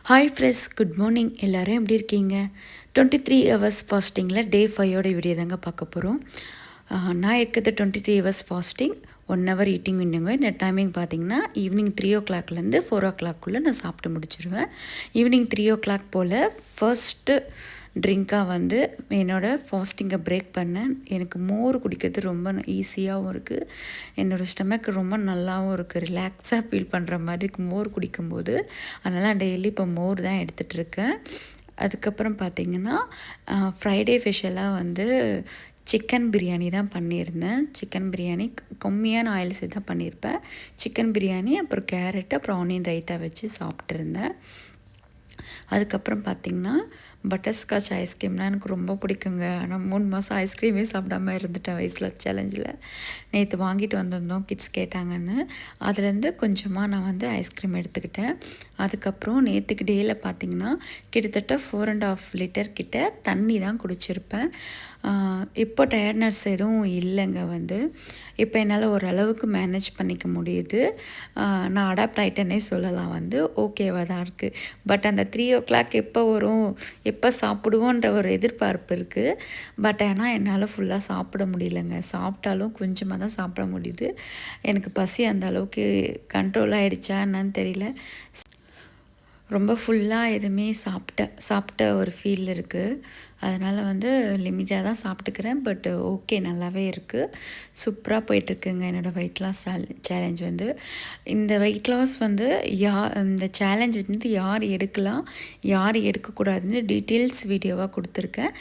Hi friends, good morning. எல்லோரும் எப்படி இருக்கீங்க? 23 ஹவர்ஸ் ஃபாஸ்டிங்கில் டே 5ஓட வீடியோ தாங்க பார்க்க போகிறோம். நான் இருக்கிறது 23 ஹவர்ஸ் ஃபாஸ்டிங், 1 ஹவர் ஈட்டிங் விண்டுங்க. இந்த டைமிங் பார்த்தீங்கன்னா ஈவினிங் 3 o'clockலேருந்து 4 o'clock நான் முடிச்சிடுவேன். ஈவினிங் 3 o'clock போல் ஃபர்ஸ்ட்டு ட்ரிங்காக என்னோடய ஃபாஸ்டிங்கை பிரேக் பண்ணேன். எனக்கு மோர் குடிக்கிறது ரொம்ப ஈஸியாகவும் இருக்குது, என்னோடய ஸ்டமக் ரொம்ப நல்லாவும் இருக்குது, ரிலாக்ஸாக ஃபீல் பண்ணுற மாதிரி மோர் குடிக்கும்போது. அதனால் டெய்லி இப்போ மோர் தான் எடுத்துகிட்ருக்கேன். அதுக்கப்புறம் பார்த்திங்கன்னா ஃப்ரைடே ஸ்பெஷலாக சிக்கன் பிரியாணி தான் பண்ணியிருந்தேன். சிக்கன் பிரியாணி கம்மியான ஆயில் சேர்த்து தான் பண்ணியிருப்பேன். சிக்கன் பிரியாணி, அப்புறம் கேரட்டு, அப்புறம் ஆனியன் ரைத்தா வச்சு சாப்பிட்ருந்தேன். அதுக்கப்புறம் பார்த்திங்கன்னா பட்டர்ஸ்காட்ச் ஐஸ்கிரீம்னால் எனக்கு ரொம்ப பிடிக்குங்க. ஆனால் 3 மாதம் ஐஸ்கிரீமே சாப்பிடாம இருந்துட்டேன் வயசில் சேலஞ்சில். நேற்று வாங்கிட்டு வந்திருந்தோம், கிட்ஸ் கேட்டாங்கன்னு. அதுலேருந்து கொஞ்சமாக நான் ஐஸ்கிரீம் எடுத்துக்கிட்டேன். அதுக்கப்புறம் நேற்றுக்கு டேயில் பார்த்திங்கன்னா கிட்டத்தட்ட 4.5 லிட்டர் கிட்ட தண்ணி தான் குடிச்சிருப்பேன். இப்போ டயர்ட்னஸ் எதுவும் இல்லைங்க. இப்போ என்னால் ஓரளவுக்கு மேனேஜ் பண்ணிக்க முடியுது. நான் அடாப்ட் ஆகிட்டேன்னே சொல்லலாம். ஓகேவாக தான் இருக்குது. பட் அந்த 3 o'clock எப்போ வரும், எப்போ சாப்பிடுவோன்ற ஒரு எதிர்பார்ப்பு இருக்குது. பட் ஆனால் என்னால் ஃபுல்லாக சாப்பிட முடியலங்க. சாப்பிட்டாலும் கொஞ்சமாக தான் சாப்பிட முடியுது. எனக்கு பசி அந்த அளவுக்கு கண்ட்ரோல் ஆகிடுச்சா என்னன்னு தெரியல. ரொம்ப ஃபுல்லாக எதுவுமே சாப்பிட்ட ஒரு ஃபீல் இருக்குது. அதனால் லிமிட்டாக தான் சாப்பிட்டுக்கிறேன். பட் ஓகே, நல்லாவே இருக்குது. சூப்பராக போயிட்டுருக்குங்க என்னோடய வெயிட் லாஸ் சேலஞ்ச். இந்த வெயிட் லாஸ் இந்த சேலஞ்ச் யார் எடுக்கலாம், யார் எடுக்கக்கூடாதுன்னு டீட்டெயில்ஸ் வீடியோவாக கொடுத்துருக்கேன்.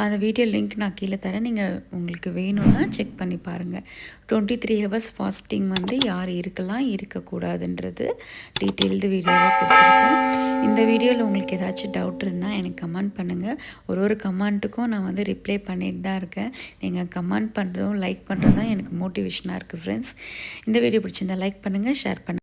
அந்த வீடியோ லிங்க் நான் கீழே தரேன். நீங்கள் உங்களுக்கு வேணும்னா செக் பண்ணி பாருங்கள். 23 ஹவர்ஸ் ஃபாஸ்டிங் யார் இருக்கலாம், இருக்கக்கூடாதுன்றது டீட்டெயில்டு வீடியோவாக கொடுத்துருக்கேன். இந்த வீடியோவில் உங்களுக்கு ஏதாச்சும் டவுட் இருந்தால் எனக்கு கமெண்ட் பண்ணுங்கள். ஒரு கமெண்ட்டுக்கும் நான் ரிப்ளை பண்ணிட்டு தான் இருக்கேன். நீங்கள் கமெண்ட் பண்ணுறதும் லைக் பண்ணுறது தான் எனக்கு மோட்டிவேஷனாக இருக்குது ஃப்ரெண்ட்ஸ். இந்த வீடியோ பிடிச்சிருந்தால் லைக் பண்ணுங்கள், ஷேர் பண்ணுங்கள்.